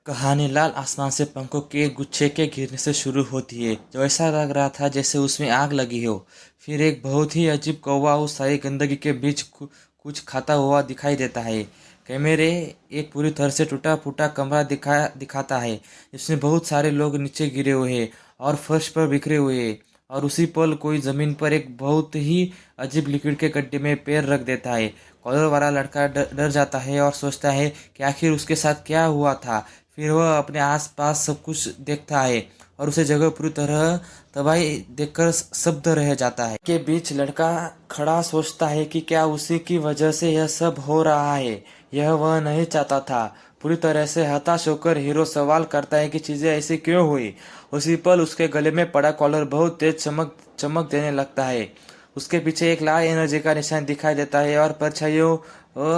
कहानी लाल आसमान से पंखों के एक गुच्छे के गिरने से शुरू होती है, जो ऐसा लग रहा था जैसे उसमें आग लगी हो। फिर एक बहुत ही अजीब कौवा उस सारी गंदगी के बीच कुछ खाता हुआ दिखाई देता है। कैमरे एक पूरी तरह से टूटा फूटा कमरा दिखाता है, जिसमें बहुत सारे लोग नीचे गिरे हुए हैं और फर्श पर बिखरे हुए हैं। और उसी पल कोई जमीन पर एक बहुत ही अजीब लिक्विड के गड्ढे में पैर रख देता है। कॉलर वाला लड़का डर जाता है और सोचता है कि आखिर उसके साथ क्या हुआ था। फिर वह अपने आसपास सब कुछ देखता है और उसे जगह पूरी तरह तबाही देखकर स्तब्ध रह जाता है। के बीच लड़का खड़ा सोचता है कि क्या उसी की वजह से यह सब हो रहा है। यह वह नहीं चाहता था। पूरी तरह से हताश होकर हीरो सवाल करता है कि चीजें ऐसी क्यों हुई। उसी पल उसके गले में पड़ा कॉलर बहुत तेज चमक चमक देने लगता है। उसके पीछे एक लाल एनर्जी का निशान दिखाई देता है और परछाइयों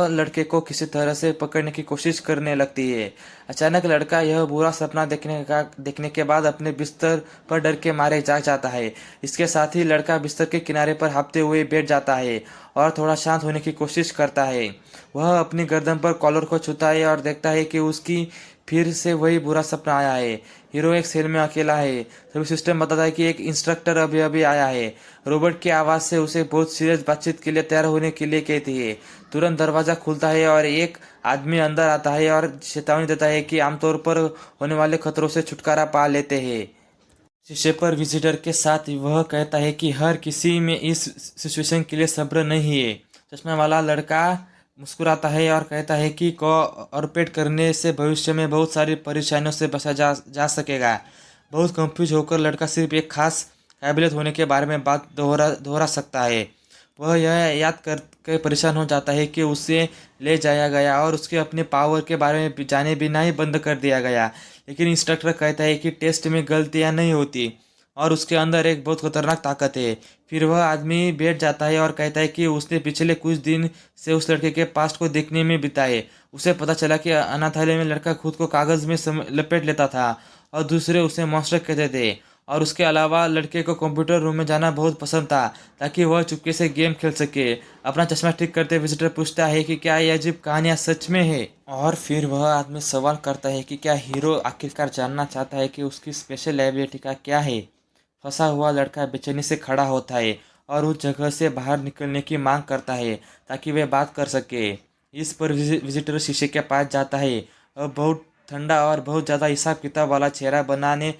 लड़के को किसी तरह से पकड़ने की कोशिश करने लगती है। अचानक लड़का यह बुरा सपना देखने के बाद अपने बिस्तर पर डर के मारे जाग जाता है। इसके साथ ही लड़का बिस्तर के किनारे पर हाँफते हुए बैठ जाता है और थोड़ा शांत होने की कोशिश करता है। वह अपनी गर्दन पर कॉलर को छूता है और देखता है कि उसकी फिर से वही बुरा सपना आया है। हीरो एक सेल में अकेला है। तभी सिस्टम बताता है कि एक इंस्ट्रक्टर अभी अभी आया है। रोबोट की आवाज़ से उसे बहुत सीरियस बातचीत के लिए तैयार होने के लिए कहती है। तुरंत दरवाज़ा खुलता है और एक आदमी अंदर आता है और चेतावनी देता है कि आमतौर पर होने वाले खतरों से छुटकारा पा लेते हैं। शीशे पर विजिटर के साथ वह कहता है कि हर किसी में इस सिचुएशन के लिए सब्र नहीं है। चश्मा वाला लड़का मुस्कुराता है और कहता है कि कोऑपरेट करने से भविष्य में बहुत सारी परेशानियों से बचा जा सकेगा। बहुत कंफ्यूज होकर लड़का सिर्फ एक खास काबिलियत होने के बारे में बात दोहरा सकता है। वह यह याद करके परेशान हो जाता है कि उसे ले जाया गया और उसके अपने पावर के बारे में जाने बिना ही बंद कर दिया गया। लेकिन इंस्ट्रक्टर कहता है कि टेस्ट में गलतियां नहीं होती और उसके अंदर एक बहुत खतरनाक ताकत है। फिर वह आदमी बैठ जाता है और कहता है कि उसने पिछले कुछ दिन से उस लड़के के पास्ट को देखने में बिताए। उसे पता चला कि अनाथालय में लड़का खुद को कागज में लपेट लेता था और दूसरे उसे मॉन्स्टर कहते थे। और उसके अलावा लड़के को कंप्यूटर रूम में जाना बहुत पसंद था, ताकि वह चुपके से गेम खेल सके। अपना चश्मा ठीक करते विजिटर पूछता है कि क्या ये अजीब कहानियां सच में है। और फिर वह आदमी सवाल करता है कि क्या हीरो आखिरकार जानना चाहता है कि उसकी स्पेशल एबिलिटी का क्या है। फंसा हुआ लड़का बेचैनी से खड़ा होता है और उस जगह से बाहर निकलने की मांग करता है ताकि वे बात कर सके। इस पर विजिटर शीशे के पास जाता है और बहुत ठंडा और बहुत ज़्यादा हिसाब किताब वाला चेहरा बनाने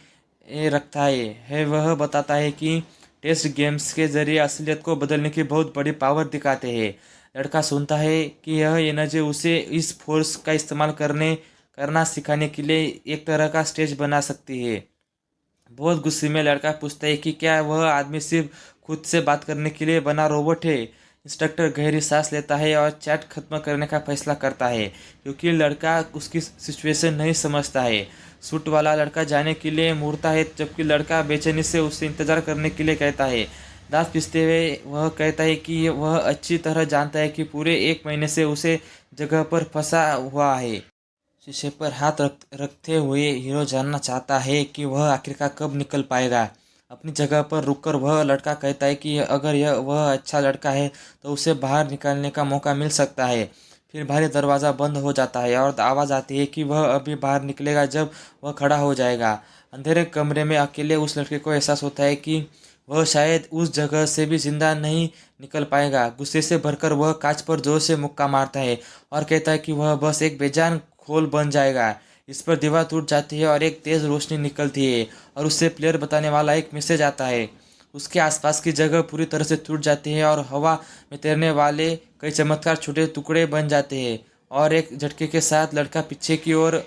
रखता है। वह बताता है कि टेस्ट गेम्स के जरिए असलियत को बदलने की बहुत बड़ी पावर दिखाते हैं। लड़का सुनता है कि यह एनर्जी उसे इस फोर्स का इस्तेमाल करना सिखाने के लिए एक तरह का स्टेज बना सकती है। बहुत गुस्से में लड़का पूछता है कि क्या वह आदमी सिर्फ खुद से बात करने के लिए बना रोबोट है। इंस्ट्रक्टर गहरी सांस लेता है और चैट खत्म करने का फैसला करता है, क्योंकि लड़का उसकी सिचुएशन नहीं समझता है। सूट वाला लड़का जाने के लिए मुड़ता है, जबकि लड़का बेचैनी से उससे इंतजार करने के लिए कहता है। दांत पीसते हुए वह कहता है कि वह अच्छी तरह जानता है कि पूरे 1 महीने से उसे जगह पर फंसा हुआ है। शीशे पर हाथ रखते हुए हीरो जानना चाहता है कि वह आखिरकार कब निकल पाएगा। अपनी जगह पर रुककर वह लड़का कहता है कि अगर यह वह अच्छा लड़का है तो उसे बाहर निकालने का मौका मिल सकता है। फिर भारी दरवाज़ा बंद हो जाता है और आवाज़ आती है कि वह अभी बाहर निकलेगा जब वह खड़ा हो जाएगा। अंधेरे कमरे में अकेले उस लड़के को एहसास होता है कि वह शायद उस जगह से भी जिंदा नहीं निकल पाएगा। गुस्से से भरकर वह कांच पर जोर से मुक्का मारता है और कहता है कि वह बस एक बेजान खोल बन जाएगा। इस पर दीवार टूट जाती है और एक तेज रोशनी निकलती है और उससे प्लेयर बताने वाला एक मैसेज आता है। उसके आसपास की जगह पूरी तरह से टूट जाती है और हवा में तैरने वाले कई चमत्कार छोटे टुकड़े बन जाते हैं। और एक झटके के साथ लड़का पीछे की ओर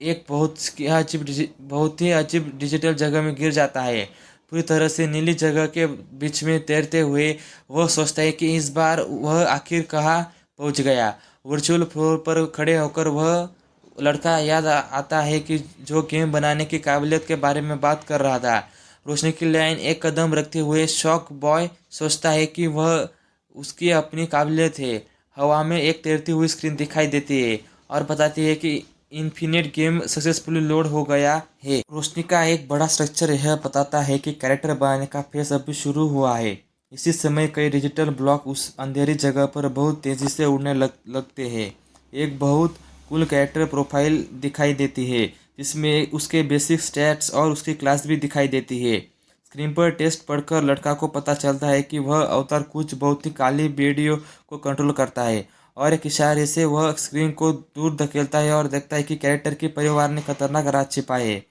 एक बहुत ही अजीब डिजिटल जगह में गिर जाता है। पूरी तरह से नीली जगह के बीच में तैरते हुए वह सोचता है कि इस बार वह आखिर कहाँ पहुंच गया। वर्चुअल फ्लोर पर खड़े होकर वह लड़का याद आता है कि जो गेम बनाने की काबिलियत के बारे में बात कर रहा था। रोशनी की लाइन एक कदम रखते हुए शॉक बॉय सोचता है कि वह उसकी अपनी काबिलियत है। हवा में एक तैरती हुई स्क्रीन दिखाई देती है और बताती है कि इन्फिनिट गेम सक्सेसफुली लोड हो गया है। रोशनी का एक बड़ा स्ट्रक्चर यह बताता है कि कैरेक्टर बनाने का फेज अभी शुरू हुआ है। इसी समय कई डिजिटल ब्लॉक उस अंधेरी जगह पर बहुत तेजी से उड़ने लगते हैं। एक बहुत स्कूल कैरेक्टर प्रोफाइल दिखाई देती है, जिसमें उसके बेसिक स्टैट्स और उसकी क्लास भी दिखाई देती है। स्क्रीन पर टेक्स्ट पढ़कर लड़का को पता चलता है कि वह अवतार कुछ बहुत ही काली बेड़ियों को कंट्रोल करता है, और एक इशारे से वह स्क्रीन को दूर धकेलता है और देखता है कि कैरेक्टर के परिवार ने खतरनाक राज छिपाए है।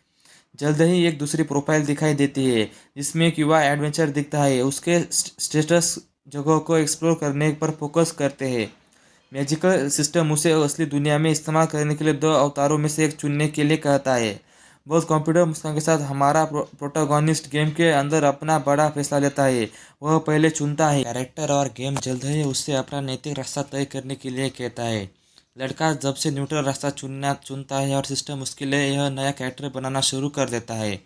जल्द ही एक दूसरी प्रोफाइल दिखाई देती है, जिसमें एक युवा एडवेंचर दिखता है। उसके स्टेटस जगहों को एक्सप्लोर करने पर फोकस करते हैं। मैजिकल सिस्टम उसे असली दुनिया में इस्तेमाल करने के लिए दो अवतारों में से एक चुनने के लिए कहता है। बहुत कॉन्फिडेंट मुस्कान के साथ हमारा प्रोटोगोनिस्ट गेम के अंदर अपना बड़ा फैसला लेता है। वह पहले चुनता है। कैरेक्टर और गेम जल्द ही उससे अपना नैतिक रास्ता तय करने के लिए कहता है। लड़का जब से न्यूट्रल रास्ता चुनता है और सिस्टम उसके लिए यह नया कैरेक्टर बनाना शुरू कर देता है।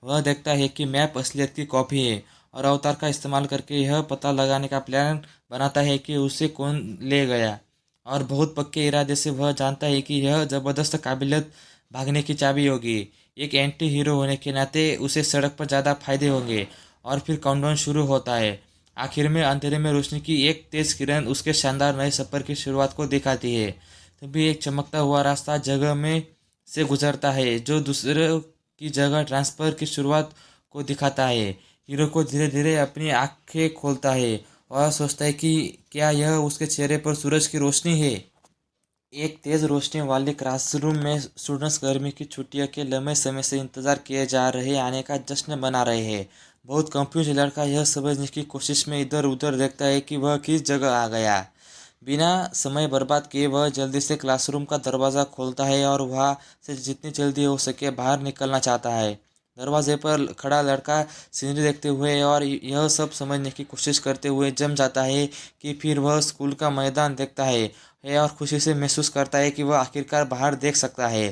वह देखता है कि मैप असलियत की कॉपी है और अवतार का इस्तेमाल करके यह पता लगाने का प्लान बनाता है कि उसे कौन ले गया, और बहुत पक्के इरादे से वह जानता है कि यह ज़बरदस्त काबिलियत भागने की चाबी होगी। एक एंटी हीरो होने के नाते उसे सड़क पर ज़्यादा फायदे होंगे। और फिर काउंटडाउन शुरू होता है। आखिर में अंधेरे में रोशनी की एक तेज किरण उसके शानदार नए सफ़र की शुरुआत को दिखाती है। तभी एक चमकता हुआ रास्ता जगह में से गुजरता है, जो दूसरे की जगह ट्रांसफ़र की शुरुआत को दिखाता है। हीरो को धीरे धीरे अपनी आंखें खोलता है और सोचता है कि क्या यह उसके चेहरे पर सूरज की रोशनी है। एक तेज़ रोशनी वाले क्लासरूम में स्टूडेंट्स गर्मी की छुट्टियों के लंबे समय से इंतजार किए जा रहे आने का जश्न मना रहे हैं। बहुत कंफ्यूज लड़का यह समझने की कोशिश में इधर उधर देखता है कि वह किस जगह आ गया। बिना समय बर्बाद किए वह जल्दी से क्लासरूम का दरवाज़ा खोलता है और वहाँ से जितनी जल्दी हो सके बाहर निकलना चाहता है। दरवाजे पर खड़ा लड़का सीनरी देखते हुए और यह सब समझने की कोशिश करते हुए जम जाता है कि फिर वह स्कूल का मैदान देखता है और खुशी से महसूस करता है कि वह आखिरकार बाहर देख सकता है।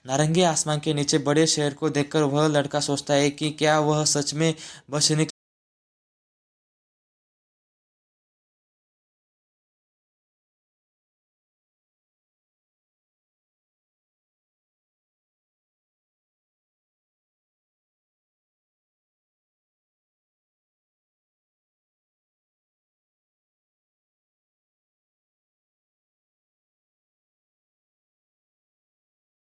नारंगी आसमान के नीचे बड़े शहर को देखकर वह लड़का सोचता है कि क्या वह सच में बस